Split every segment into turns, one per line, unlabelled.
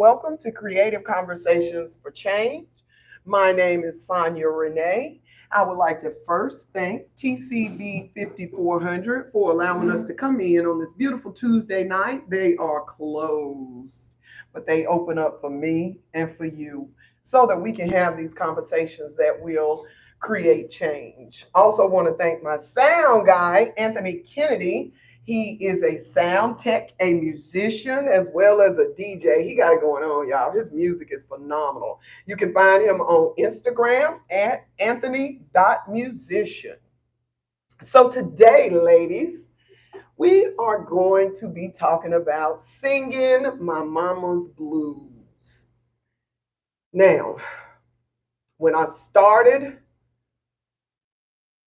Welcome to Creative Conversations for Change. My name is Sonia Renee. I would like to first thank TCB 5400 for allowing us to come in on this beautiful Tuesday night. They are closed, but they open up for me and for you so that we can have these conversations that will create change. Also, want to thank my sound guy, Anthony Kennedy. He is a sound tech, a musician, as well as a DJ. He got it going on, y'all. His music is phenomenal. You can find him on Instagram at anthony.musician. So today, ladies, we are going to be talking about singing my mama's blues. Now, when I started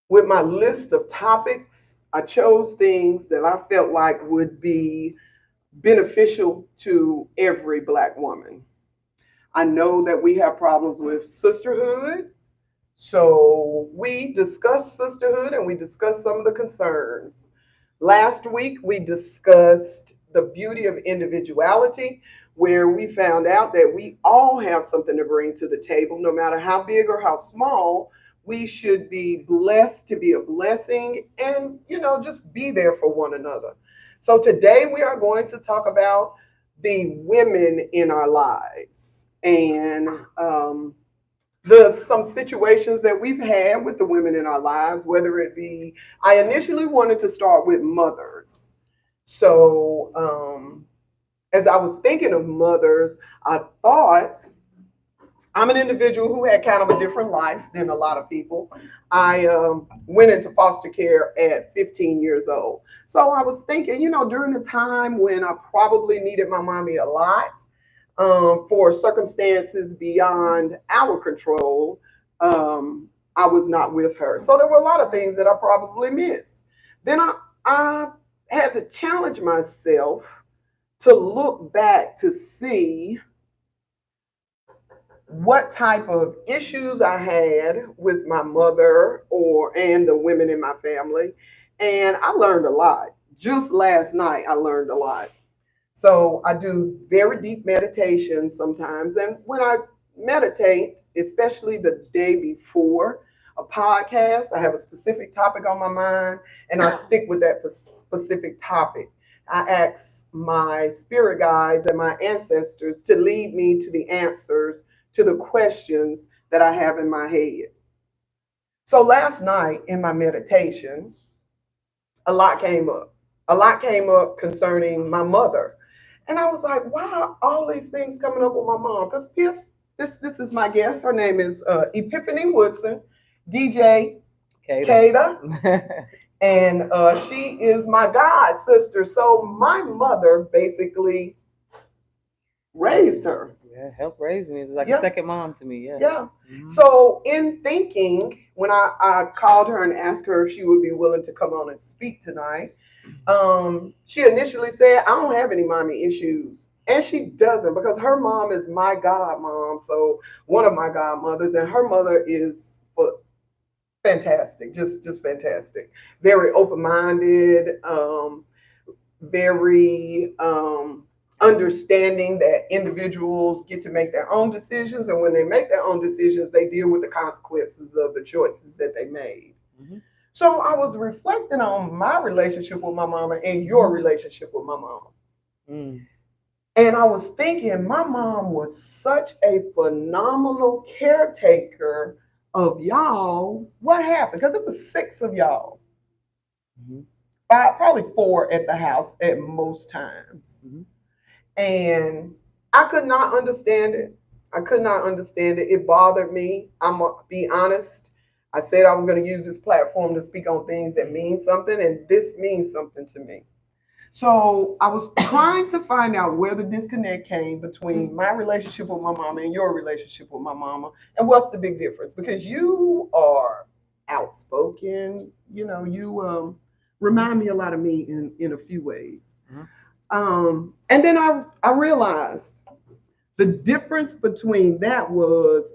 with my list of topics, I chose things that I felt like would be beneficial to every Black woman. I know that we have problems with sisterhood, so we discussed sisterhood and we discussed some of the concerns. Last week, we discussed the beauty of individuality, where we found out that we all have something to bring to the table, no matter how big or how small. We should be blessed to be a blessing and, just be there for one another. So today we are going to talk about the women in our lives and some situations that we've had with the women in our lives, whether it be, I initially wanted to start with mothers. So as I was thinking of mothers, I thought I'm an individual who had kind of a different life than a lot of people. I went into foster care at 15 years old. So I was thinking, during the time when I probably needed my mommy a lot for circumstances beyond our control, I was not with her. So there were a lot of things that I probably missed. Then I had to challenge myself to look back to see what type of issues I had with my mother and the women in my family. And I learned a lot. Just last night, I learned a lot. So I do very deep meditation sometimes. And when I meditate, especially the day before a podcast, I have a specific topic on my mind and I stick with that specific topic. I ask my spirit guides and my ancestors to lead me to the answers to the questions that I have in my head. So last night in my meditation, a lot came up. A lot came up concerning my mother. And I was like, why are all these things coming up with my mom? Because this is my guest. Her name is Epiphany Woodson, DJ Kada. And she is my god sister. So my mother basically raised her.
Yeah, help raise me. It's like a second mom to me. Yeah.
Yeah. Mm-hmm. So in thinking, when I called her and asked her if she would be willing to come on and speak tonight, she initially said, I don't have any mommy issues. And she doesn't, because her mom is my godmom. So one of my godmothers, and her mother is fantastic, just fantastic. Very open-minded, very understanding that individuals get to make their own decisions, and when they make their own decisions, they deal with the consequences of the choices that they made. Mm-hmm. So I was reflecting on my relationship with my mama and your relationship with my mama. Mm. And I was thinking, my mom was such a phenomenal caretaker of y'all. What happened? Because it was 6 of y'all. Mm-hmm. 5, probably 4 at the house at most times. Mm-hmm. And I could not understand it. I could not understand it. It bothered me. I'm going to be honest. I said I was going to use this platform to speak on things that mean something, and this means something to me. So I was trying to find out where the disconnect came between my relationship with my mama and your relationship with my mama, and what's the big difference? Because you are outspoken. You remind me a lot of me in a few ways. Mm-hmm. And then I realized the difference between that was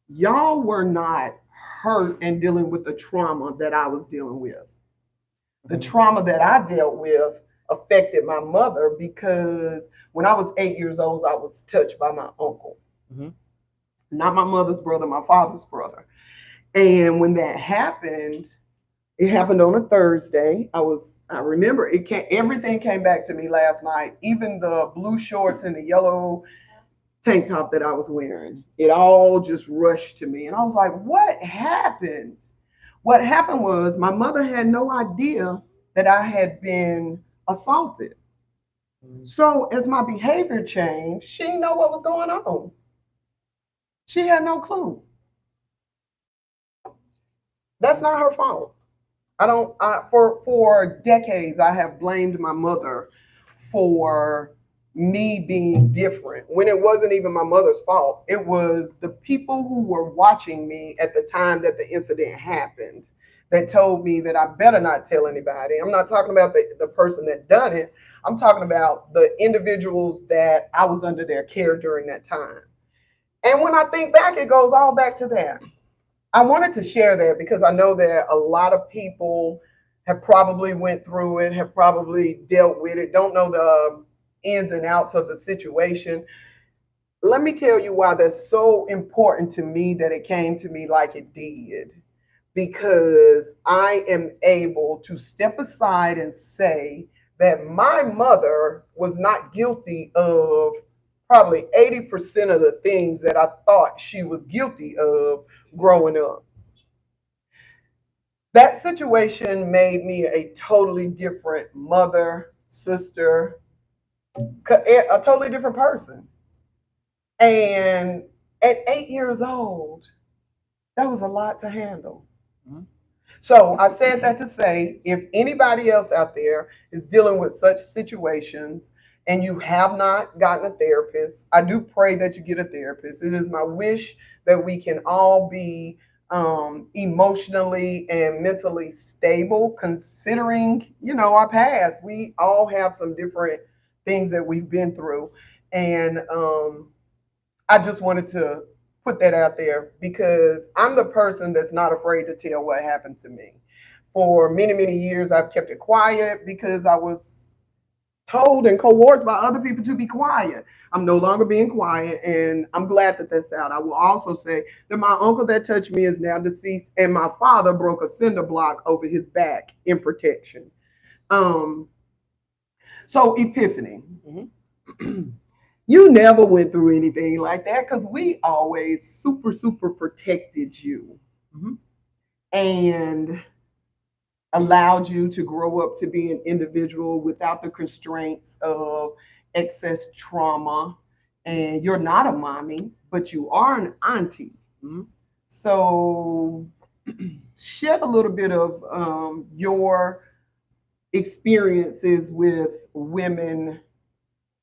y'all were not hurt and dealing with the trauma that I was dealing with. The trauma that I dealt with affected my mother because when I was 8 years old, I was touched by my uncle. Mm-hmm. Not my mother's brother, my father's brother. And when that happened, it happened on a Thursday. I remember everything came back to me last night, even the blue shorts and the yellow tank top that I was wearing. It all just rushed to me. And I was like, what happened? What happened was my mother had no idea that I had been assaulted. So as my behavior changed, she didn't know what was going on. She had no clue. That's not her fault. For decades I have blamed my mother for me being different when it wasn't even my mother's fault. It was the people who were watching me at the time that the incident happened that told me that I better not tell anybody. I'm not talking about the person that done it. I'm talking about the individuals that I was under their care during that time. And when I think back, it goes all back to that. I wanted to share that because I know that a lot of people have probably went through it, have probably dealt with it, don't know the ins and outs of the situation. Let me tell you why that's so important to me that it came to me like it did. Because I am able to step aside and say that my mother was not guilty of probably 80% of the things that I thought she was guilty of growing up. That situation made me a totally different mother, sister, a totally different person. And at 8 years old, that was a lot to handle. Mm-hmm. So I said that to say, if anybody else out there is dealing with such situations and you have not gotten a therapist, I do pray that you get a therapist. It is my wish that we can all be emotionally and mentally stable, considering, our past. We all have some different things that we've been through. And I just wanted to put that out there because I'm the person that's not afraid to tell what happened to me. For many, many years, I've kept it quiet because I was told and coerced by other people to be quiet. I'm no longer being quiet, and I'm glad that that's out. I will also say that my uncle that touched me is now deceased, and my father broke a cinder block over his back in protection. So Epiphany. Mm-hmm. You never went through anything like that because we always super, super protected you. Mm-hmm. And allowed you to grow up to be an individual without the constraints of excess trauma. And you're not a mommy, but you are an auntie. Mm-hmm. So shed a little bit of your experiences with women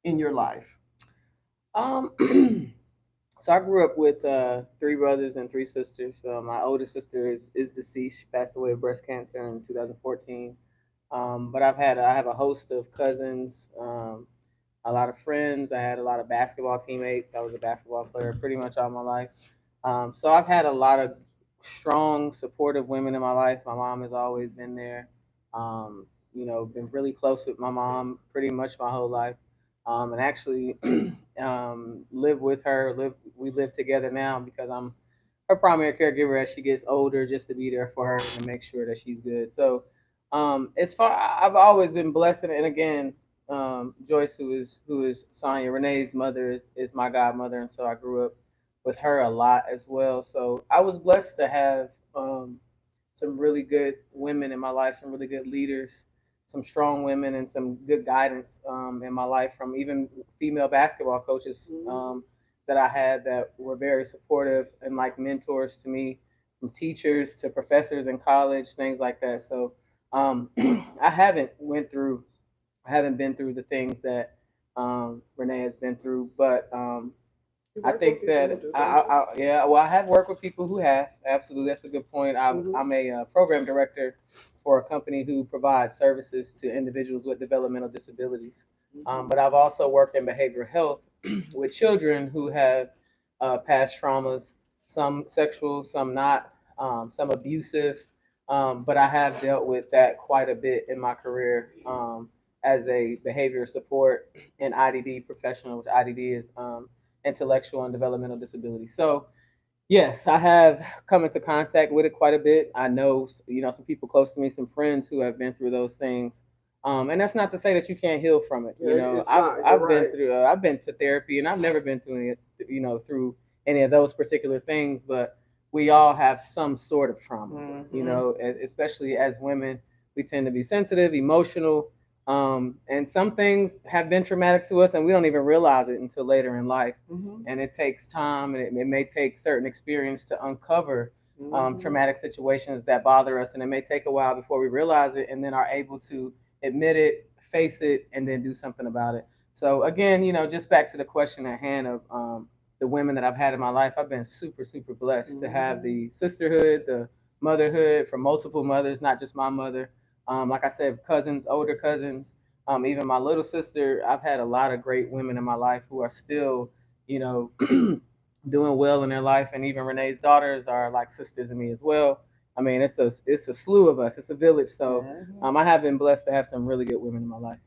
in your life.
So I grew up with 3 brothers and 3 sisters. My oldest sister is deceased. She passed away of breast cancer in 2014. But I have a host of cousins, a lot of friends. I had a lot of basketball teammates. I was a basketball player pretty much all my life. So I've had a lot of strong, supportive women in my life. My mom has always been there. Been really close with my mom pretty much my whole life. And actually live with her. We live together now because I'm her primary caregiver as she gets older, just to be there for her and make sure that she's good. So as far I've always been blessed, and again, Joyce, who is Sonia Renee's mother, is my godmother, and so I grew up with her a lot as well. So I was blessed to have some really good women in my life, some really good leaders, some strong women, and some good guidance in my life from even female basketball coaches that I had that were very supportive and like mentors to me, from teachers to professors in college, things like that. So I haven't been through the things that Renee has been through, but I think that I have worked with people who have. Absolutely, that's a good point. I'm a program director for a company who provides services to individuals with developmental disabilities. But I've also worked in behavioral health with children who have past traumas, some sexual, some not, some abusive. But I have dealt with that quite a bit in my career as a behavior support and IDD professional, which IDD is intellectual and developmental disability. So yes, I have come into contact with it quite a bit. I know, some people close to me, some friends who have been through those things. And that's not to say that you can't heal from it.
It's not. You're
I've been
right.
through, I've been to therapy, and I've never been through through any of those particular things. But we all have some sort of trauma. Especially as women, we tend to be sensitive, emotional, and some things have been traumatic to us, and we don't even realize it until later in life. And it takes time, and it may take certain experience to uncover traumatic situations that bother us, and it may take a while before we realize it, and then are able to admit it, face it, and then do something about it. So again, just back to the question at hand of the women that I've had in my life, I've been super, super blessed to have the sisterhood, the motherhood from multiple mothers, not just my mother. Like I said, cousins, older cousins, even my little sister. I've had a lot of great women in my life who are still, doing well in their life, and even Renee's daughters are like sisters to me as well. I mean, it's a slew of us. It's a village. So I have been blessed to have some really good women in my life.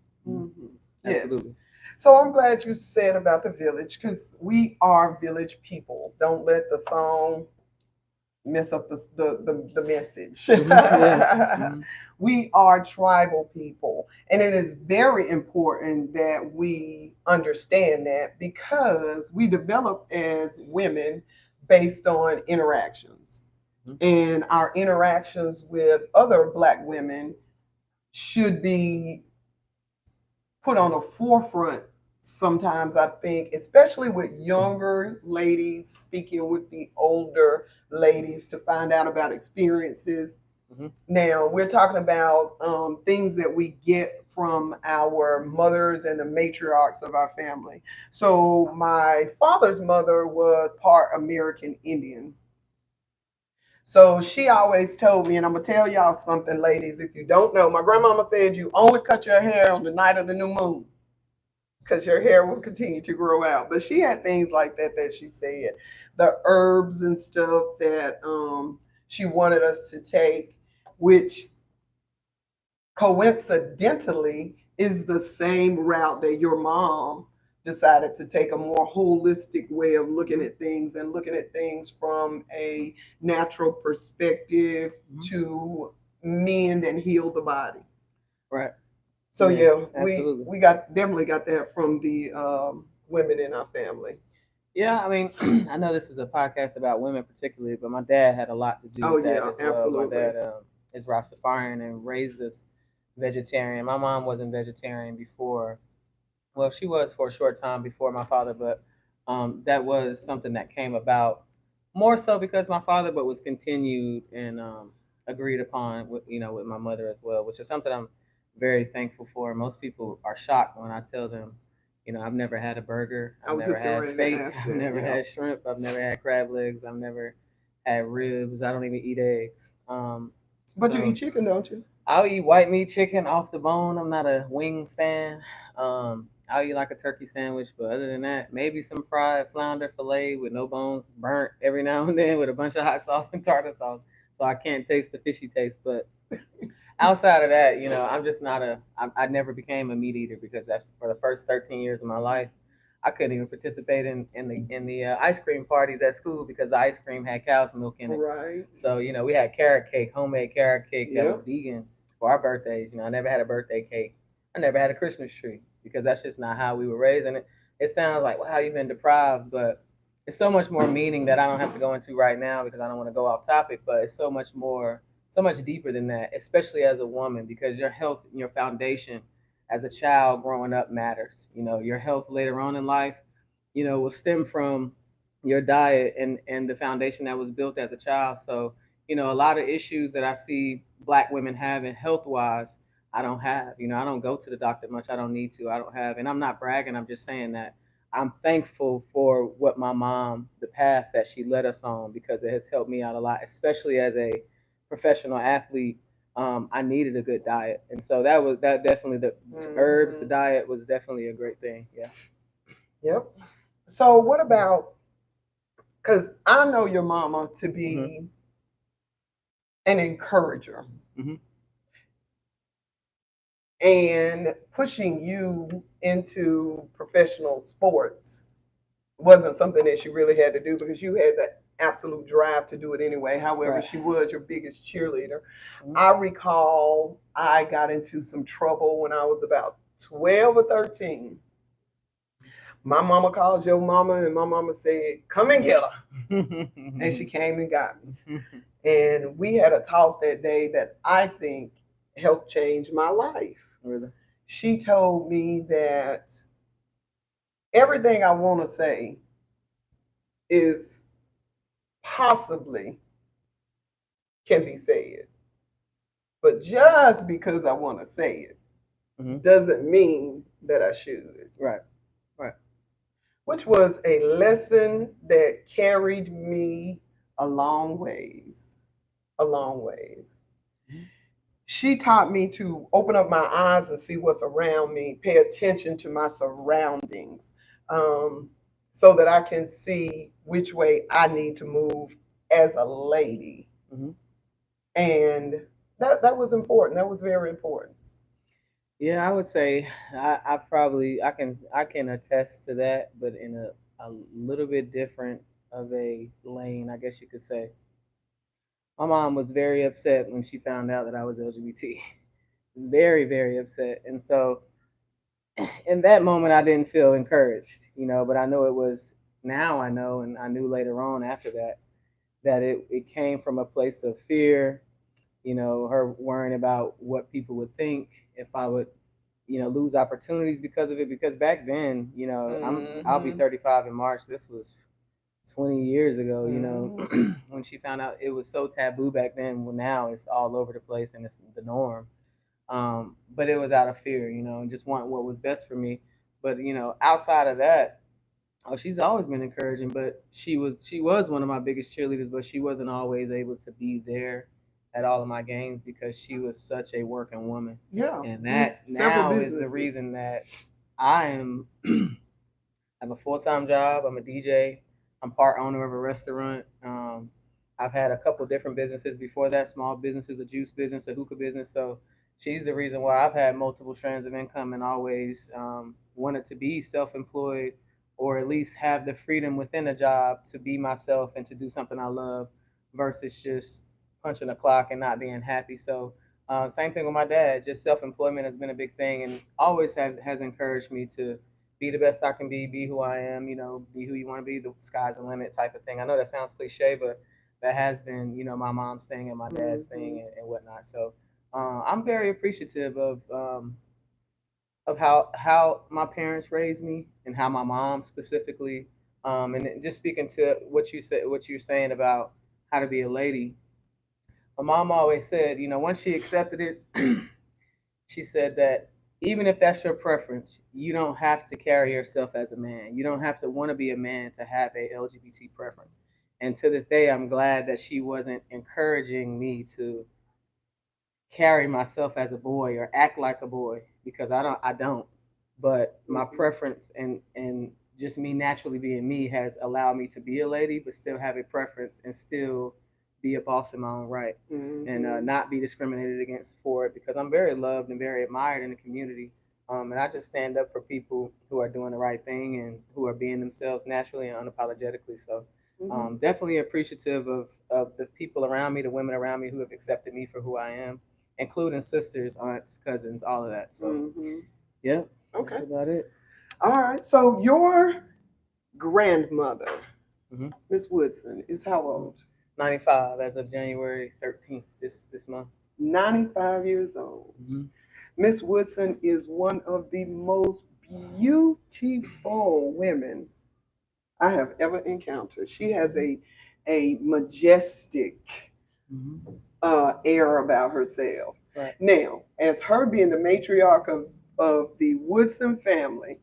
Absolutely.
Yes. So I'm glad you said about the village, because we are village people. Don't let the song mess up the message. We are tribal people, and it is very important that we understand that, because we develop as women based on interactions, and our interactions with other Black women should be put on the forefront. Sometimes I think, especially with younger ladies speaking with the older ladies to find out about experiences. Now we're talking about things that we get from our mothers and the matriarchs of our family. So my father's mother was part American Indian. So she always told me, and I'm gonna tell y'all something, ladies, if you don't know, my grandmama said you only cut your hair on the night of the new moon, because your hair will continue to grow out. But she had things like that she said, the herbs and stuff that she wanted us to take, which coincidentally is the same route that your mom decided to take, a more holistic way of looking at things, and looking at things from a natural perspective to mend and heal the body.
Right.
So yeah, we definitely got that from the women in our family.
Yeah, I mean, I know this is a podcast about women particularly, but my dad had a lot to do with that as well.
Absolutely.
My dad is Rastafarian and raised us vegetarian. My mom wasn't vegetarian before. Well, she was for a short time before my father, but that was something that came about more so because my father, but was continued and agreed upon with my mother as well, which is something I'm very thankful for. Most people are shocked when I tell them, I've never had a burger, I've never had steak, I've never had shrimp, I've never had crab legs, I've never had ribs. I don't even eat eggs.
But you eat chicken, don't you?
I'll eat white meat chicken off the bone. I'm not a wings fan. I'll eat like a turkey sandwich, but other than that, maybe some fried flounder fillet with no bones, burnt every now and then with a bunch of hot sauce and tartar sauce. So I can't taste the fishy taste. But outside of that, I'm just not I never became a meat eater, because that's for the first 13 years of my life. I couldn't even participate in the ice cream parties at school because the ice cream had cow's milk in it.
Right.
So we had carrot cake, homemade carrot cake that was vegan for our birthdays. I never had a birthday cake. I never had a Christmas tree, because that's just not how we were raised. And it sounds like, wow, you've been deprived, but it's so much more meaning that I don't have to go into right now, because I don't want to go off topic. But it's so much more, so much deeper than that, especially as a woman, because your health and your foundation as a child growing up matters. Your health later on in life, will stem from your diet and the foundation that was built as a child. So, a lot of issues that I see Black women having health wise, I don't have. I don't go to the doctor much. I don't need to. I don't have. And I'm not bragging. I'm just saying that I'm thankful for what my mom, the path that she led us on, because it has helped me out a lot, especially as a professional athlete. I needed a good diet. And so that definitely, the herbs, the diet was definitely a great thing. Yeah.
Yep. So what about, because I know your mama to be an encourager. and pushing you into professional sports wasn't something that she really had to do because you had the absolute drive to do it anyway. However,
Right.
she was your biggest cheerleader. I recall I got into some trouble when I was about 12 or 13. My mama called your mama, and my mama said, "Come and get her." And she came and got me. And we had a talk that day that I think helped change my life.
Really?
She told me that everything I want to say is possibly can be said. But just because I want to say it doesn't mean that I should.
Right. Right.
Which was a lesson that carried me a long ways. A long ways. She taught me to open up my eyes and see what's around me, pay attention to my surroundings, so that I can see which way I need to move as a lady. And that was important. That was very important.
Yeah, I would say I probably I can attest to that, but in a little bit different of a lane, I guess you could say. My mom was very upset when she found out that I was LGBT. Very, very upset. And so in that moment I didn't feel encouraged, but I know it was now I know and I knew later on after that it came from a place of fear, her worrying about what people would think if I would, lose opportunities because of it. Because back then, I'll be 35 in March. This was 20 years ago, when she found out it was so taboo back then. Well, now it's all over the place and it's the norm. But it was out of fear, and just wanting what was best for me. But outside of that, oh, she's always been encouraging. But she was one of my biggest cheerleaders. But she wasn't always able to be there at all of my games because she was such a working woman.
Yeah,
and that now is the reason that I am. I have a full-time job. I'm a DJ. I'm part owner of a restaurant. I've had a couple different businesses before that, small businesses, a juice business, a hookah business. So she's the reason why I've had multiple strands of income and always wanted to be self-employed or at least have the freedom within a job to be myself and to do something I love versus just punching a clock and not being happy. So same thing with my dad. Just self-employment has been a big thing and always has encouraged me to be the best I can be who I am, be who you want to be, the sky's the limit type of thing. I know that sounds cliche, but that has been, my mom's thing and my dad's thing and whatnot. So I'm very appreciative of how my parents raised me and how my mom specifically, and just speaking to what you're saying about how to be a lady. My mom always said, once she accepted it, she said that even if that's your preference, you don't have to carry yourself as a man. You don't have to want to be a man to have a LGBT preference. And to this day, I'm glad that she wasn't encouraging me to carry myself as a boy or act like a boy because I don't. But my preference and just me naturally being me has allowed me to be a lady, but still have a preference and still be a boss in my own right and not be discriminated against for it because I'm very loved and very admired in the community. And I just stand up for people who are doing the right thing and who are being themselves naturally and unapologetically. So definitely appreciative of the people around me, the women around me who have accepted me for who I am, including sisters, aunts, cousins, all of that. So yeah,
okay,
that's about it.
All right. So your grandmother, Miss Woodson, is how old?
95 as of January 13th this month.
95 years old. Miss Woodson is one of the most beautiful women I have ever encountered. She has a majestic air about herself. Right. Now, as her being the matriarch of the Woodson family,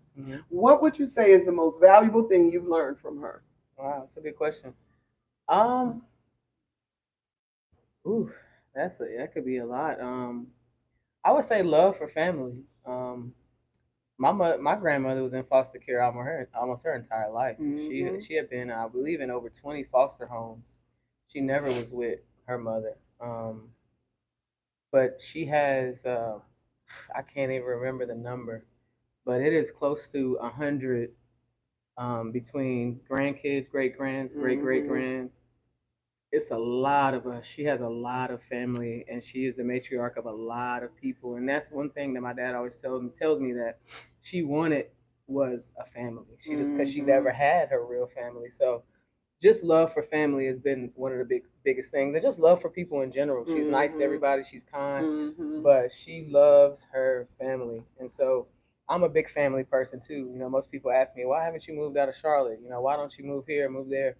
what would you say is the most valuable thing you've learned from her?
Wow, that's a good question. Ooh, that could be a lot. I would say love for family. My grandmother was in foster care almost her entire life. She had been, I believe, in over 20 foster homes. She never was with her mother. But she has I can't even remember the number, but it is close to 100 between grandkids, great grands, great great grands. It's a lot of us. She has a lot of family, and she is the matriarch of a lot of people. And that's one thing that my dad always tells me that she wanted was a family. She just because she never had her real family. So just love for family has been one of the biggest things, and just love for people in general. She's nice to everybody. She's kind, but she loves her family, and so I'm a big family person too. You know, most people ask me, why haven't you moved out of Charlotte? You know, why don't you move here, move there?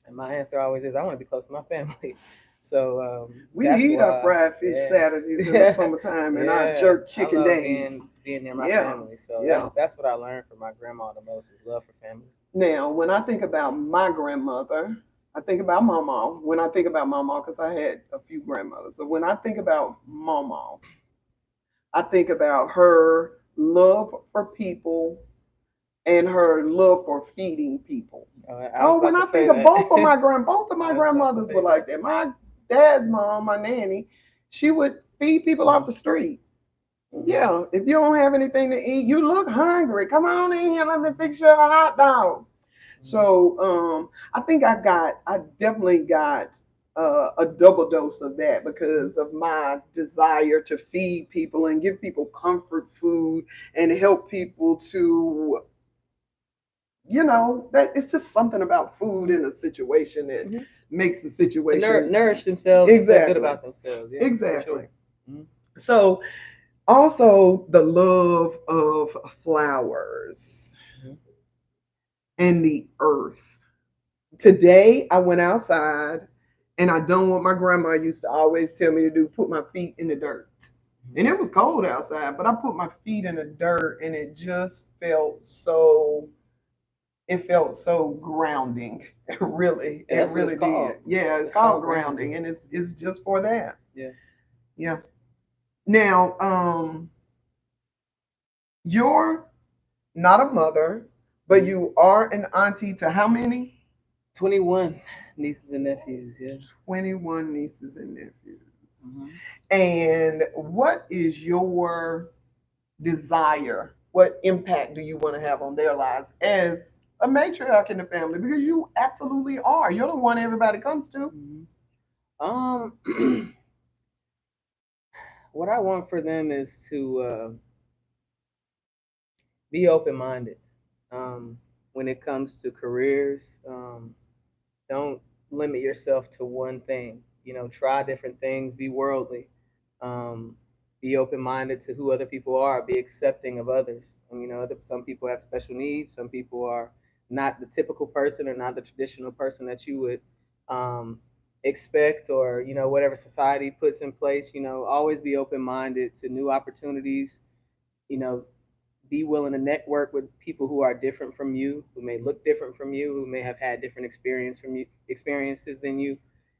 And my answer always is, I want to be close to my family. So
We
that's
eat our
why,
fried fish
yeah,
Saturdays in the summertime and our
yeah,
jerk
I
chicken
love
days.
being near my
Yeah,
family. So
yeah.
that's what I learned from my grandma the most is love for family.
Now, when I think about my grandmother, I think about Mama. When I think about Mama, because I had a few grandmothers. So when I think about Mama, I think about her love for people and her love for feeding people. So when I think of both of my grandmothers were like that. My dad's mom, my nanny, she would feed people off the street. Yeah, if you don't have anything to eat, you look hungry. Come on in here, let me fix you a hot dog. So I think I definitely got a double dose of that because of my desire to feed people and give people comfort food and help people to, that it's just something about food in a situation that makes the situation
to nourish themselves and feel good about themselves. Yeah,
exactly.
Sure.
So also the love of flowers and the earth. Today I went outside and I done what my grandma used to always tell me to do, put my feet in the dirt. And it was cold outside, but I put my feet in the dirt and it just felt so grounding. Really.
And
it really did. Yeah, it's called grounding and it's just for that.
Yeah.
Yeah. Now, you're not a mother, but you are an auntie to how many?
21 nieces and nephews, yeah.
21 nieces and nephews. And what is your desire? What impact do you want to have on their lives as a matriarch in the family? Because you absolutely are. You're the one everybody comes to.
What I want for them is to be open-minded when it comes to careers. Don't limit yourself to one thing. You know, try different things. Be worldly. Be open-minded to who other people are. Be accepting of others. And, you know, some people have special needs. Some people are not the typical person or not the traditional person that you would expect, or whatever society puts in place. Always be open-minded to new opportunities. You know, be willing to network with people who are different from you, who may look different from you, who may have had different experiences than you.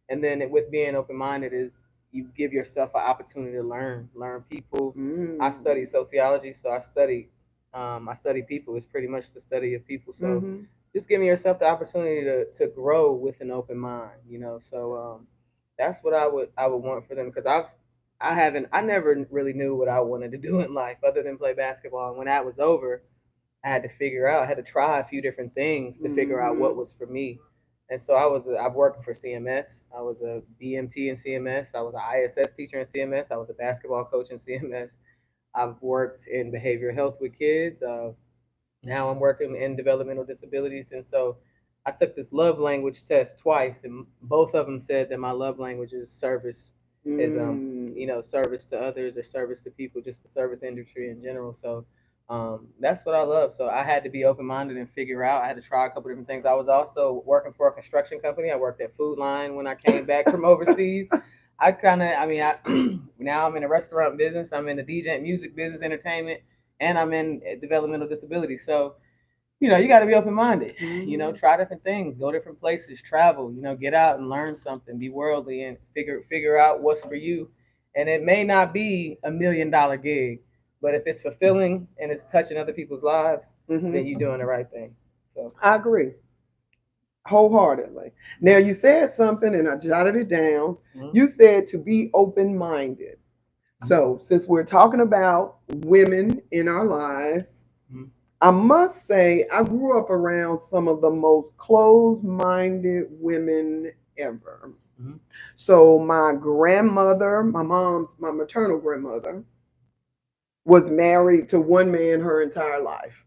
And then with being open-minded is you give yourself an opportunity to learn people. I study sociology, so I study people. It's pretty much the study of people. So just giving yourself the opportunity to grow with an open mind. So that's what I would want for them, because I never really knew what I wanted to do in life other than play basketball. And when that was over, I had to try a few different things to figure out what was for me. And so I've worked for CMS. I was a BMT in CMS. I was an ISS teacher in CMS. I was a basketball coach in CMS. I've worked in behavioral health with kids. Now I'm working in developmental disabilities. And so I took this love language test twice, and both of them said that my love language is service, is service to others or service to people, just the service industry in general. So that's what I love. So I had to be open minded and figure out. I had to try a couple different things. I was also working for a construction company. I worked at Food Line when I came back from overseas. Now I'm in a restaurant business. I'm in the DJ music business, entertainment, and I'm in developmental disability. So you got to be open-minded, try different things, go different places, travel, get out and learn something, be worldly, and figure out what's for you. And it may not be $1 million gig, but if it's fulfilling and it's touching other people's lives, then you're doing the right thing. So
I agree wholeheartedly. Now you said something and I jotted it down. You said to be open-minded. So, since we're talking about women in our lives, I must say I grew up around some of the most closed-minded women ever. So, my grandmother, my maternal grandmother, was married to one man her entire life.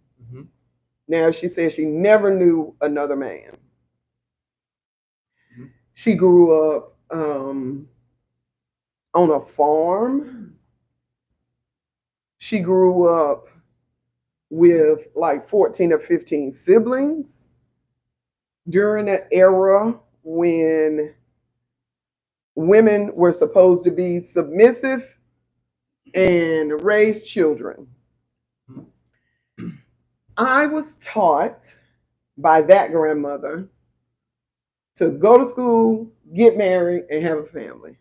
Now, she said she never knew another man. She grew up on a farm. She grew up with like 14 or 15 siblings during an era when women were supposed to be submissive and raise children. I was taught by that grandmother to go to school, get married, and have a family.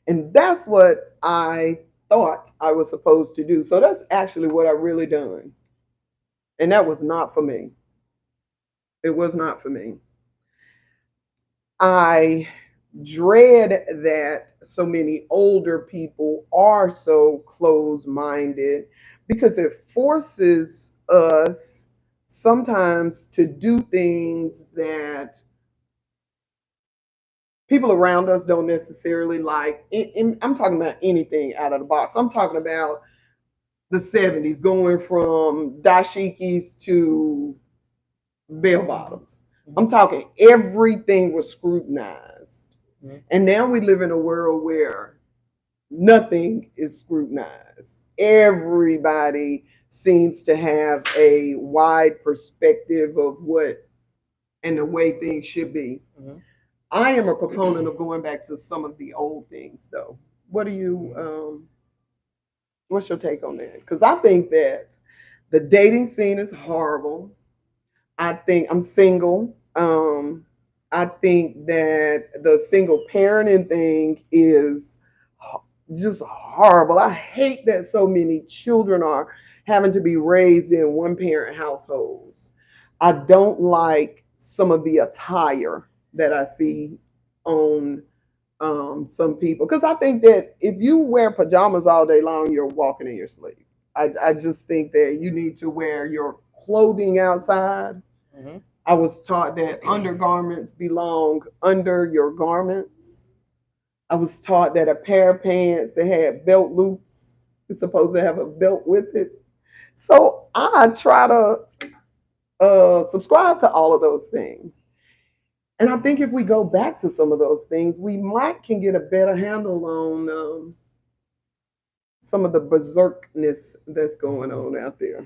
And that's what I thought I was supposed to do. So that's actually what I really done. And that was not for me. It was not for me. I dread that so many older people are so close minded because it forces us sometimes to do things that people around us don't necessarily like. I'm talking about anything out of the box. I'm talking about the 70s going from dashikis to bell bottoms. I'm talking everything was scrutinized. And now we live in a world where nothing is scrutinized. Everybody seems to have a wide perspective of what and the way things should be. I am a proponent of going back to some of the old things, though. What do you? What's your take on that? Because I think that the dating scene is horrible. I think I'm single. I think that the single parenting thing is just horrible. I hate that so many children are having to be raised in one parent households. I don't like some of the attire that I see on some people because I think that if you wear pajamas all day long, you're walking in your sleep. I just think that you need to wear your clothing outside. I was taught that undergarments belong under your garments. I was taught that a pair of pants that had belt loops is supposed to have a belt with it. So I try to subscribe to all of those things. And I think if we go back to some of those things, we might can get a better handle on some of the berserkness that's going on out there.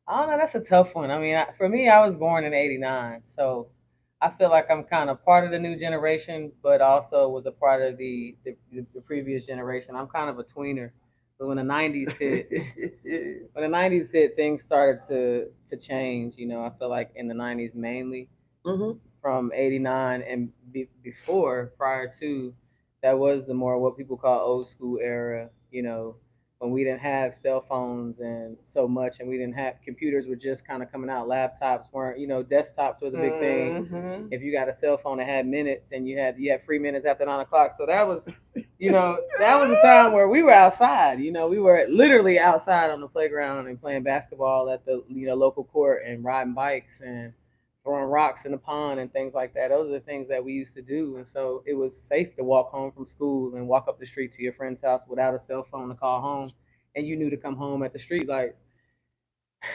I don't know. That's a tough one. I mean, for me, I was born in '89, so I feel like I'm kind of part of the new generation, but also was a part of the previous generation. I'm kind of a tweener. But when the '90s hit, things started to change. You know, I feel like in the '90s mainly, from '89 and before, prior to, that was the more what people call old school era. You know, when we didn't have cell phones and so much, and we didn't have computers were just kind of coming out. Laptops weren't, desktops were the big thing. If you got a cell phone that had minutes, and you had free minutes after 9 o'clock, so that was, that was a time where we were outside. We were literally outside on the playground and playing basketball at the local court and riding bikes and throwing rocks in the pond and things like that. Those are the things that we used to do. And so it was safe to walk home from school and walk up the street to your friend's house without a cell phone to call home. And you knew to come home at the street lights.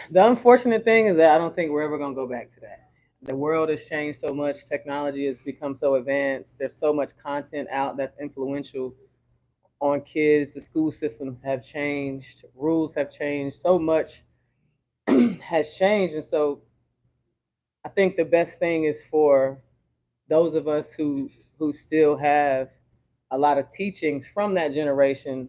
The unfortunate thing is that I don't think we're ever going to go back to that. The world has changed so much. Technology has become so advanced. There's so much content out that's influential on kids. The school systems have changed. Rules have changed. So much has changed. And so I think the best thing is for those of us who still have a lot of teachings from that generation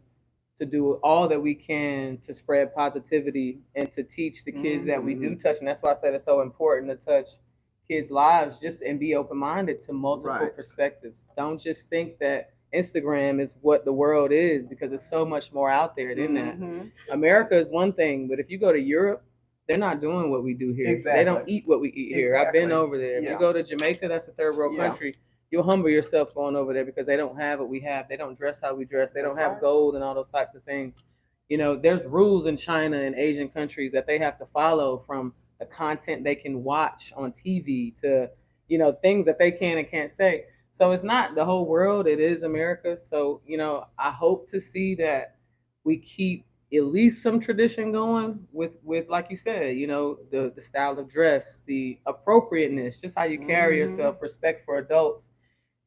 to do all that we can to spread positivity and to teach the kids that we do touch. And that's why I said it's so important to touch kids' lives just and be open-minded to multiple perspectives. Don't just think that Instagram is what the world is, because it's so much more out there than that. America is one thing, but if you go to Europe, they're not doing what we do here. Exactly. They don't eat what we eat here. I've been over there. If you go to Jamaica, that's a third world country. you'll humble yourself going over there because they don't have what we have. They don't dress how we dress. They don't
That's
have
right.
gold and all those types of things. You know, there's rules in China and Asian countries that they have to follow, from the content they can watch on TV to, you know, things that they can and can't say. So it's not the whole world, it is America. So, you know, I hope to see that we keep at least some tradition going with like you said, you know, the style of dress, the appropriateness, just how you carry yourself, respect for adults.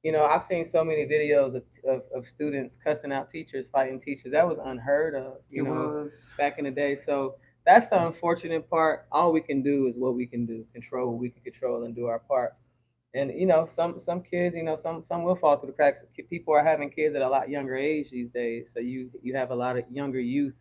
You know, I've seen so many videos of students cussing out teachers, fighting teachers. That was unheard of,
It was.
back in the day. So that's the unfortunate part. All we can do is what we can do, control what we can control and do our part. And you know, some kids, you know, some will fall through the cracks. People are having kids at a lot younger age these days. So you have a lot of younger youth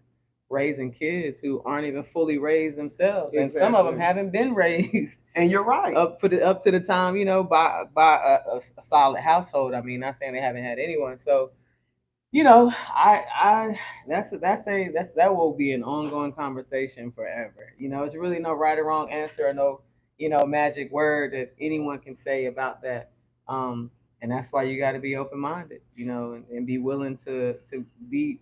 raising kids who aren't even fully raised themselves, and some of them haven't been raised.
And you're right.
Up to the time, you know, by a solid household. I mean, not saying they haven't had anyone. So, you know, I that will be an ongoing conversation forever. You know, it's really no right or wrong answer, or no, you know, magic word that anyone can say about that. And that's why you got to be open minded, you know, and be willing to be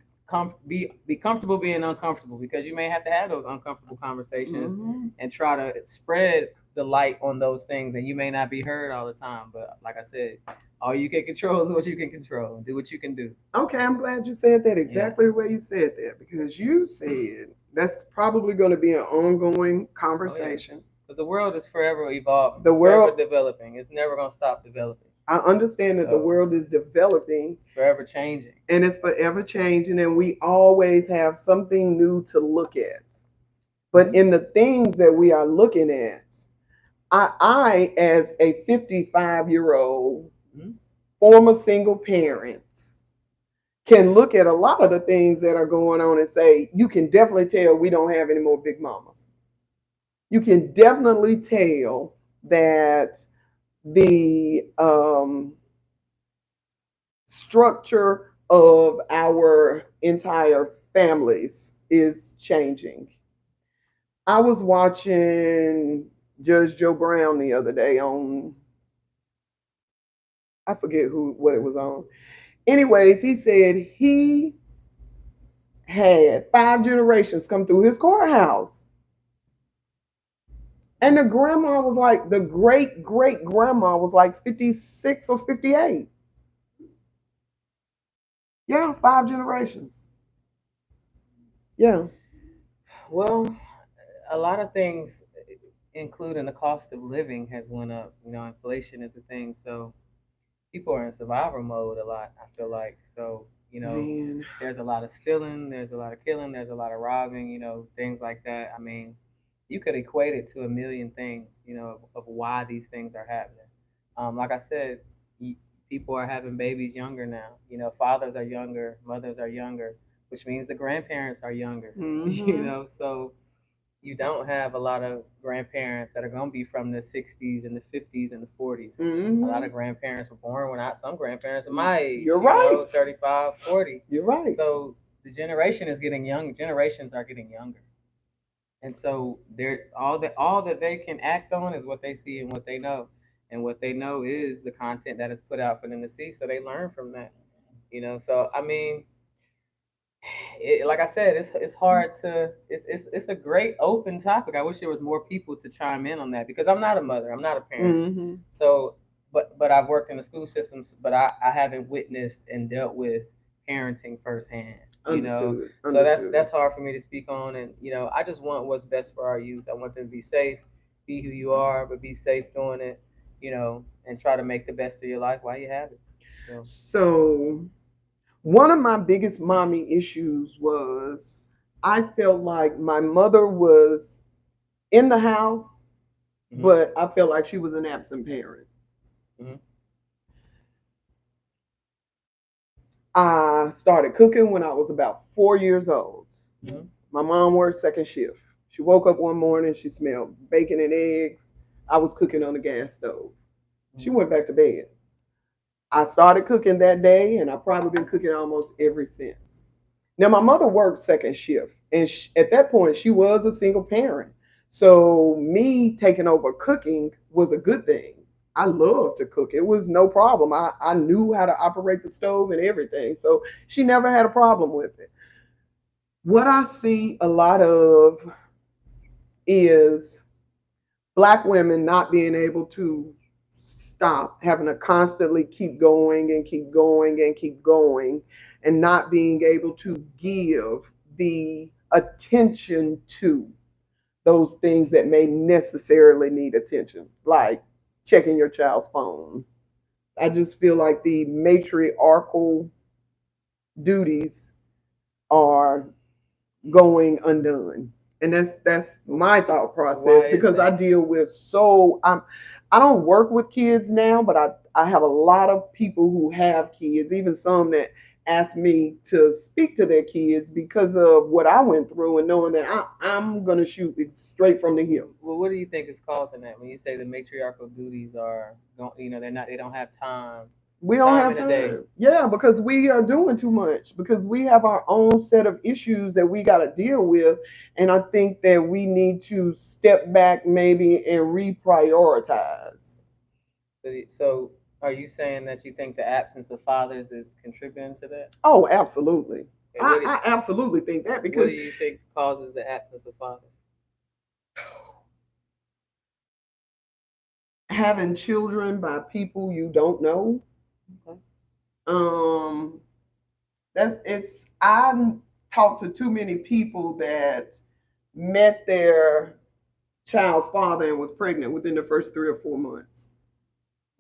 be comfortable being uncomfortable, because you may have to have those uncomfortable conversations and try to spread the light on those things, and you may not be heard all the time. But like I said, all you can control is what you can control, and do what you can do.
Okay, I'm glad you said that exactly the way you said that, because you said that's probably going to be an ongoing conversation.
Because the world is forever evolving.
The world
forever developing. It's never going to stop developing.
I understand that the world is developing,
forever changing,
and it's forever changing, and we always have something new to look at. But in the things that we are looking at, I as a 55-year-old former single parent, can look at a lot of the things that are going on and say, you can definitely tell we don't have any more big mamas. You can definitely tell that the structure of our entire families is changing. I was watching Judge Joe Brown the other day on, I forget what it was on. Anyways, he said he had 5 generations come through his courthouse. And the grandma was like, the great great grandma was like 56 or 58. Yeah, 5 generations. Yeah.
Well, a lot of things, including the cost of living, has went up. You know, inflation is a thing. So people are in survival mode a lot, I feel like. So, you know, there's a lot of stealing, there's a lot of killing, there's a lot of robbing, you know, things like that. I mean, you could equate it to a million things, you know, of why these things are happening. Like I said, people are having babies younger now. You know, fathers are younger, mothers are younger, which means the grandparents are younger. You know, so you don't have a lot of grandparents that are going to be from the 60s and the 50s and the 40s. A lot of grandparents were born when some grandparents are my age.
You're right.
Know, 35, 40.
You're right.
So the generation is getting young. Generations are getting younger. And so they're all that they can act on is what they see and what they know. And what they know is the content that is put out for them to see. So they learn from that. You know, so I mean, like I said, it's hard to it's a great open topic. I wish there was more people to chime in on that, because I'm not a mother, I'm not a parent. So but I've worked in the school systems, but I haven't witnessed and dealt with parenting firsthand. You know, so that's hard for me to speak on. And you know, I just want what's best for our youth. I want them to be safe, be who you are, but be safe doing it. You know, and try to make the best of your life while you have it.
So one of my biggest mommy issues was I felt like my mother was in the house, but I felt like she was an absent parent. I started cooking when I was about 4 years old. My mom worked second shift. She woke up one morning, she smelled bacon and eggs. I was cooking on the gas stove. She went back to bed. I started cooking that day, and I've probably been cooking almost ever since. Now, my mother worked second shift, and at that point, she was a single parent. So me taking over cooking was a good thing. I love to cook. It was no problem. I knew how to operate the stove and everything. So she never had a problem with it. What I see a lot of is Black women not being able to stop, having to constantly keep going and keep going and keep going, and not being able to give the attention to those things that may necessarily need attention, like checking your child's phone. I just feel like the matriarchal duties are going undone. And that's my thought process because I deal with I don't work with kids now, but I have a lot of people who have kids, even some that ask me to speak to their kids because of what I went through and knowing that I'm gonna shoot it straight from the hip.
Well, what do you think is causing that? When you say the matriarchal duties are, they don't have time.
We don't have time. Yeah, because we are doing too much, because we have our own set of issues that we got to deal with. And I think that we need to step back maybe and reprioritize.
So are you saying that you think the absence of fathers is contributing to that?
Oh, absolutely. I absolutely think that, because
what do you think causes the absence of fathers?
Having children by people you don't know. Okay. I talked to too many people that met their child's father and was pregnant within the first 3 or 4 months.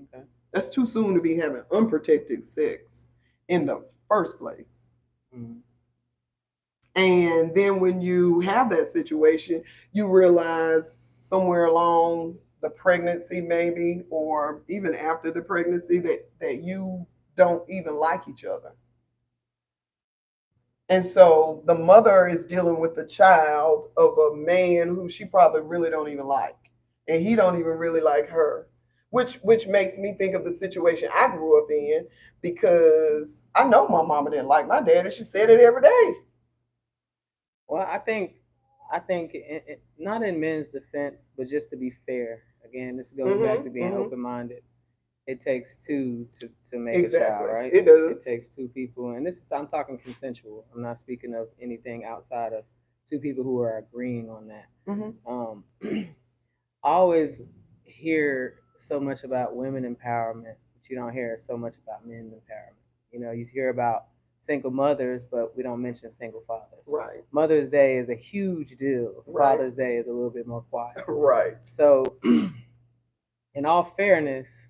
Okay. That's too soon to be having unprotected sex in the first place. Mm-hmm. And then when you have that situation, you realize somewhere along the pregnancy maybe, or even after the pregnancy, that you don't even like each other. And so the mother is dealing with the child of a man who she probably really don't even like. And he don't even really like her. Which makes me think of the situation I grew up in, because I know my mama didn't like my dad, and she said it every day.
Well, I think not in men's defense, but just to be fair. Again, this goes back to being open-minded. It takes two to make a child, right?
It does.
It takes two people, and I'm talking consensual. I'm not speaking of anything outside of two people who are agreeing on that. Mm-hmm. I always hear so much about women empowerment, but you don't hear so much about men empowerment. You hear about single mothers, but we don't mention single fathers.
Right.
Mother's Day is a huge deal. Right. Father's Day is a little bit more quiet.
Right.
So, in all fairness,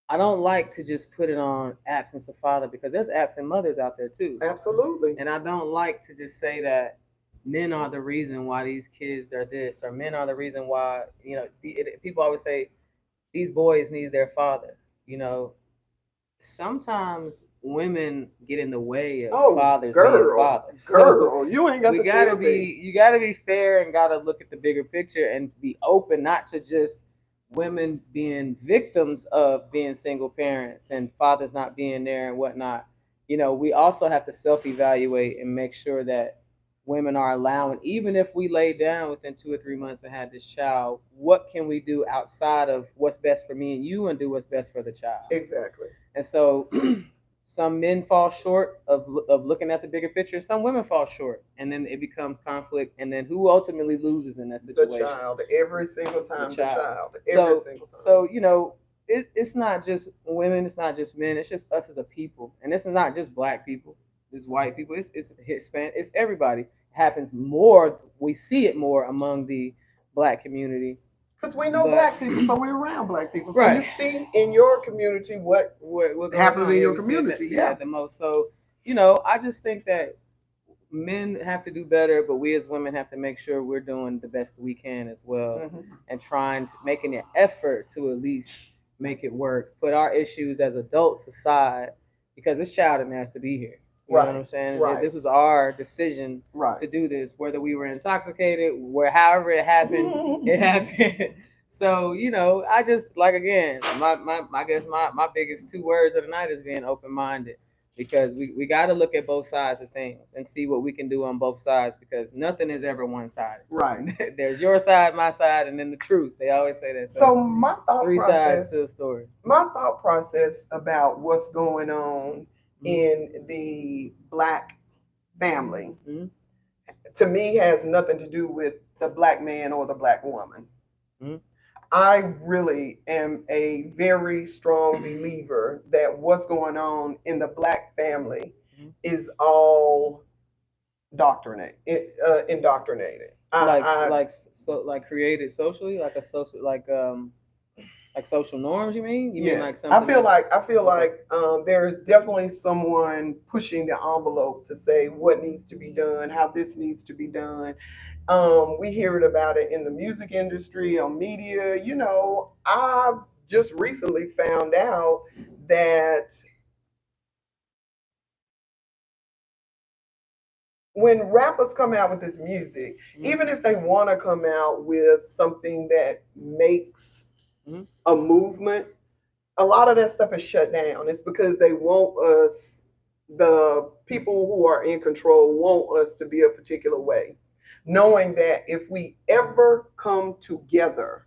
I don't like to just put it on absence of father, because there's absent mothers out there too.
Absolutely.
And I don't like to just say that men are the reason why these kids are this, or men are the reason why, people always say these boys need their father. Sometimes women get in the way of fathers being fathers.
Girl, you ain't got to tell me.
You gotta be fair and gotta look at the bigger picture and be open, not to just women being victims of being single parents and fathers not being there and whatnot. We also have to self-evaluate and make sure that women are allowing, even if we lay down within 2 or 3 months and had this child, what can we do outside of what's best for me and you, and do what's best for the child?
Exactly.
And so some men fall short of looking at the bigger picture. Some women fall short, and then it becomes conflict. And then who ultimately loses in that situation?
The child. Every single time. The child.
Every single time. So, it's not just women. It's not just men. It's just us as a people. And this is not just Black people. It's white people. It's Hispanic. It's everybody. It happens more. We see it more among the Black community.
Because we know Black people, so we're around Black people. So right. You see in your community what happens in your community.
Yeah, the most. So, I just think that men have to do better, but we as women have to make sure we're doing the best we can as well, and making an effort to at least make it work. Put our issues as adults aside, because this child has to be here. You know what I'm saying? Right. This was our decision to do this, whether we were intoxicated, however it happened, it happened. So, I just, like, again, I guess my biggest 2 words of the night is being open-minded. because we got to look at both sides of things and see what we can do on both sides, because nothing is ever one-sided.
Right.
There's your side, my side, and then the truth. They always say that.
So my
it's
thought
three sides to
process,
the story.
my thought process about what's going on in the Black family, to me, has nothing to do with the Black man or the Black woman. I really am a very strong believer that what's going on in the Black family is all indoctrinated.
Like created socially, like a social, like social norms. You mean? You mean like
Yes,
something?
I feel like there is definitely someone pushing the envelope to say what needs to be done, how this needs to be done. We hear it about it in the music industry, on media. You know, I just recently found out that when rappers come out with this music, even if they want to come out with something that makes a movement, a lot of that stuff is shut down. It's because they want us, the people who are in control, want us to be a particular way, knowing that if we ever come together,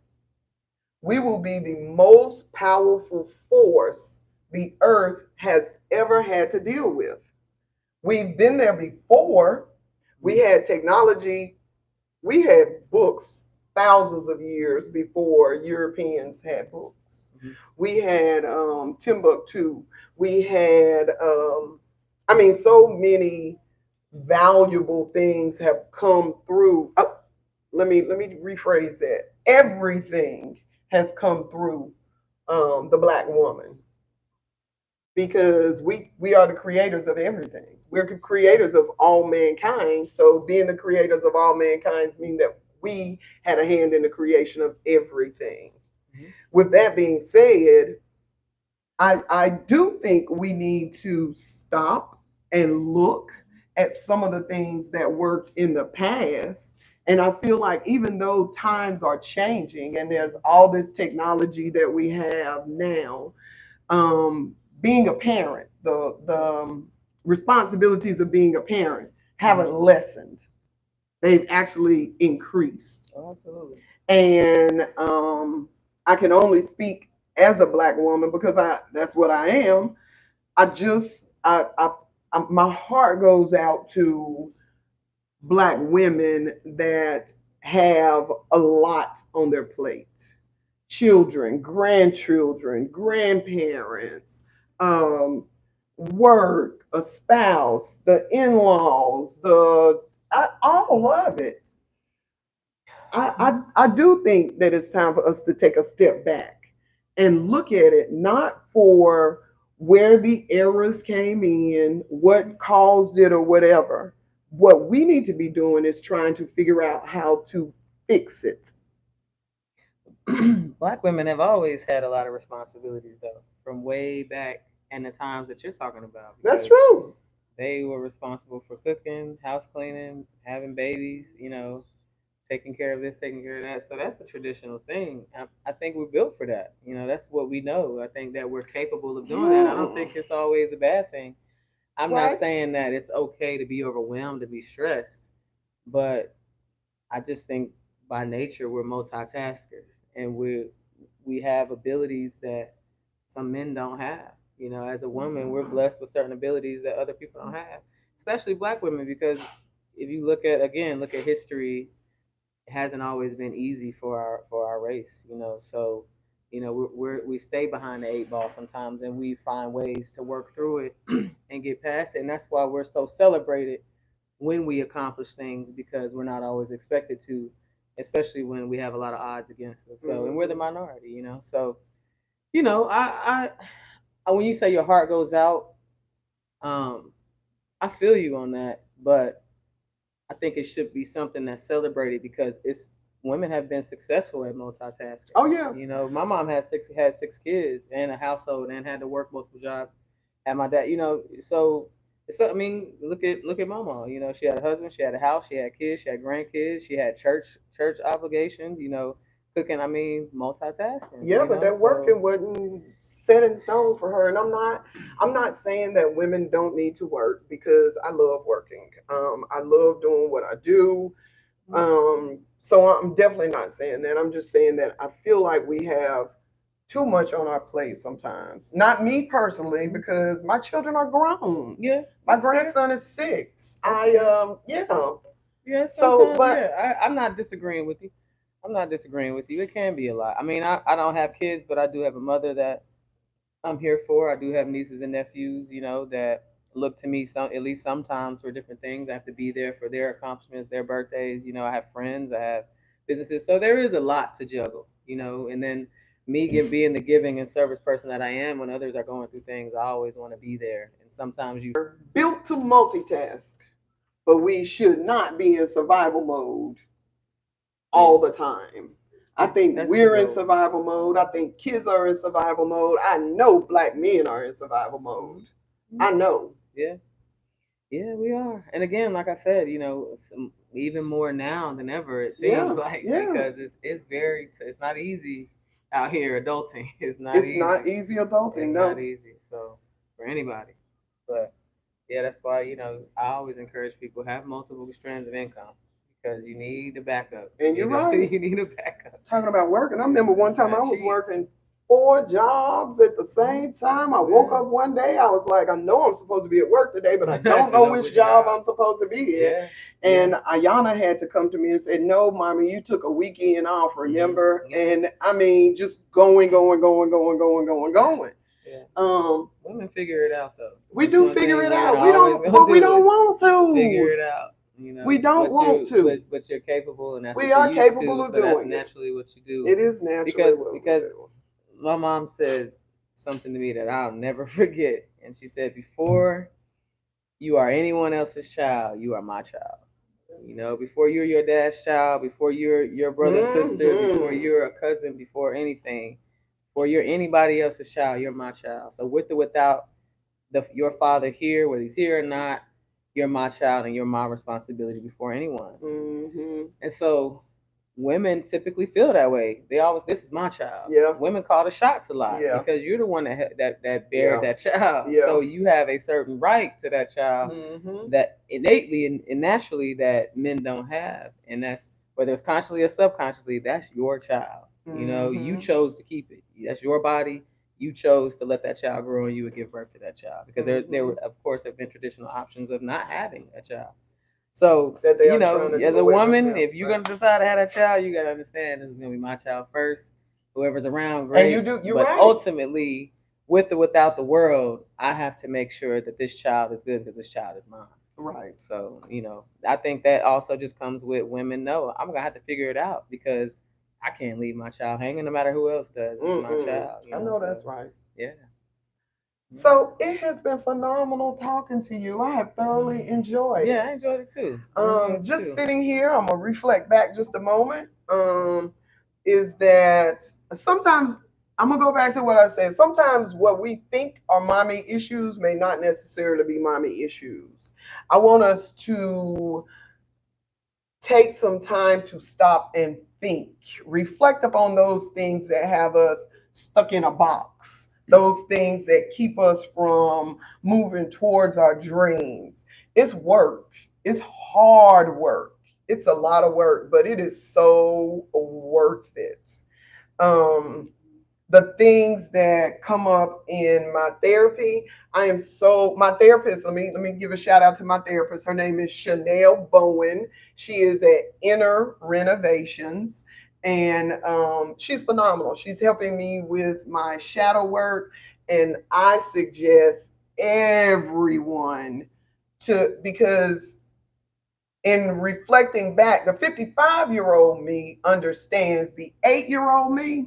we will be the most powerful force the earth has ever had to deal with. We've been there before. We had technology, we had books thousands of years before Europeans had books. We had Timbuktu. We had, so many valuable things have come through. Let me rephrase that. Everything has come through the Black woman, because we are the creators of everything. We're the creators of all mankind. So being the creators of all mankind means that we had a hand in the creation of everything. With that being said, I do think we need to stop and look at some of the things that worked in the past. And I feel like even though times are changing and there's all this technology that we have now, being a parent, the responsibilities of being a parent haven't lessened. They've actually increased.
Oh, absolutely.
And I can only speak as a Black woman because that's what I am. My heart goes out to Black women that have a lot on their plate: children, grandchildren, grandparents, work, a spouse, the in-laws, all of it. I do think that it's time for us to take a step back and look at it, not for where the errors came in, what caused it, or whatever. What we need to be doing is trying to figure out how to fix it.
Black women have always had a lot of responsibilities, though, from way back in the times that you're talking about.
That's true.
They were responsible for cooking, house cleaning, having babies, taking care of this, taking care of that. So that's a traditional thing. I think we're built for that. That's what we know. I think that we're capable of doing that. I don't think it's always a bad thing. I'm not saying that it's okay to be overwhelmed, to be stressed, but I just think by nature we're multitaskers, and we have abilities that some men don't have. As a woman, we're blessed with certain abilities that other people don't have, especially Black women, because if you look at history, it hasn't always been easy for our race. So we stay behind the eight ball sometimes, and we find ways to work through it and get past it, and that's why we're so celebrated when we accomplish things, because we're not always expected to, especially when we have a lot of odds against us. So, and we're the minority. So, I when you say your heart goes out, I feel you on that, but I think it should be something that's celebrated, because women have been successful at multitasking.
Oh yeah.
My mom had six kids and a household and had to work multiple jobs. And my dad, so look at my mom. She had a husband, she had a house, she had kids, she had grandkids, she had church obligations. Cooking. Multitasking.
Yeah, but that working wasn't set in stone for her. And I'm not saying that women don't need to work, because I love working. I love doing what I do. So I'm definitely not saying that. I'm just saying that I feel like we have too much on our plate sometimes. Not me personally, because my children are grown.
Yeah.
My grandson is 6.
Yeah,
So,
sometimes,
but
I'm not disagreeing with you. I'm not disagreeing with you. It can be a lot. I mean, I don't have kids, but I do have a mother that I'm here for. I do have nieces and nephews, that look to me at least sometimes for different things. I have to be there for their accomplishments, their birthdays. I have friends, I have businesses, so there is a lot to juggle. And then me being the giving and service person that I am, when others are going through things, I always want to be there. And sometimes you
built to multitask, but we should not be in survival mode all the time. I think we're in survival mode. I think kids are in survival mode. I know black men are in survival mode. I know.
Yeah. Yeah, we are. And again, like I said, even more now than ever, it seems because it's not easy out here adulting. It's not easy.
Not easy adulting. No.
Not easy. So for anybody. But yeah, that's why, I always encourage people to have multiple strands of income, because you need a backup.
And you're right.
You need a backup.
Talking about working, I remember one time I was working 4 jobs at the same time. I woke up one day, I was like, I know I'm supposed to be at work today, but I don't know which job I'm supposed to be at. And Ayana had to come to me and say, no, mommy, you took a weekend off, remember? And I mean, just going.
Yeah. Women figure it out, though.
We do figure it out. We don't want to
figure it out.
We don't want to,
but you're capable, and that's
we
what
are
you're used
capable
to,
of
so
doing
that's naturally what you do.
It is naturally
because my mom said something to me that I'll never forget, and she said, before you are anyone else's child, you are my child. Before you're your dad's child, before you're your brother's sister, before you're a cousin, before anything, before you're anybody else's child, you're my child. So with or without your father here, whether he's here or not, you're my child and you're my responsibility before anyone's. And so women typically feel that way. They always, this is my child.
Yeah.
Women call the shots a lot because you're the one that bared that child.
Yeah.
So you have a certain right to that child that innately and naturally that men don't have. And that's, whether it's consciously or subconsciously, that's your child. You chose to keep it. That's your body. You chose to let that child grow, and you would give birth to that child, because there of course have been traditional options of not having a child. So as a woman, if you're gonna decide to have a child, you gotta understand this is gonna be my child first. Whoever's around, great.
And you're
but
right.
Ultimately, with or without the world, I have to make sure that this child is good, because this child is mine.
Right.
So I think that also just comes with women. No, I'm gonna have to figure it out, because I can't leave my child hanging, no matter who else does. It's my child.
I know that's right.
Yeah.
So it has been phenomenal talking to you. I have thoroughly enjoyed it.
Yeah, I enjoyed it too.
Sitting here, I'm gonna reflect back just a moment. Is that sometimes I'm gonna go back to what I said. Sometimes what we think are mommy issues may not necessarily be mommy issues. I want us to take some time to stop and think, reflect upon those things that have us stuck in a box, those things that keep us from moving towards our dreams. It's work. It's hard work. It's a lot of work, but it is so worth it. The things that come up in my therapy, my therapist, let me give a shout out to my therapist. Her name is Chanel Bowen. She is at Inner Renovations, and she's phenomenal. She's helping me with my shadow work, and I suggest everyone because in reflecting back, the 55-year-old me understands the 8-year-old me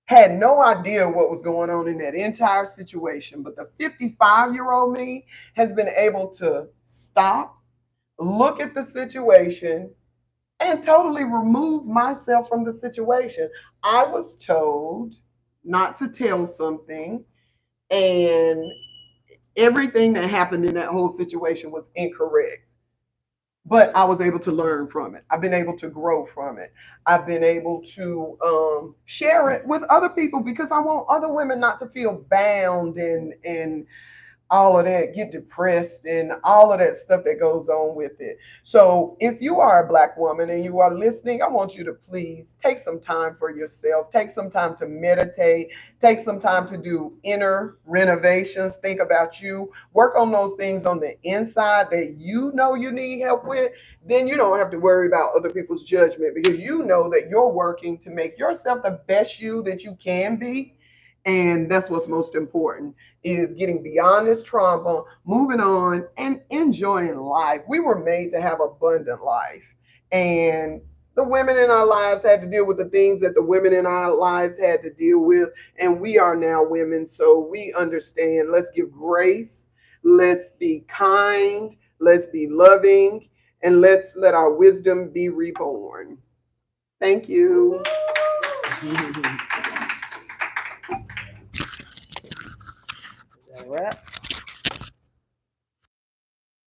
had no idea what was going on in that entire situation. But the 55-year-old me has been able to stop, look at the situation, and totally remove myself from the situation. I was told not to tell something, and everything that happened in that whole situation was incorrect. but I was able to learn from it. I've been able to grow from it. I've been able to share it with other people because I want other women not to feel bound and all of that, get depressed and all of that stuff that goes on with it. So if you are a Black woman and you are listening, I want you to please take some time for yourself, take some time to meditate, take some time to do inner renovations, think about you, work on those things on the inside that you know you need help with. Then you don't have to worry about other people's judgment because you know that you're working to make yourself the best you that you can be. And that's what's most important, is getting beyond this trauma, moving on, and enjoying life. We were made to have abundant life. And the women in our lives had to deal with the things that the women in our lives had to deal with. And we are now women, so we understand. Let's give grace. Let's be kind. Let's be loving. And let's let our wisdom be reborn. Thank you.
All right.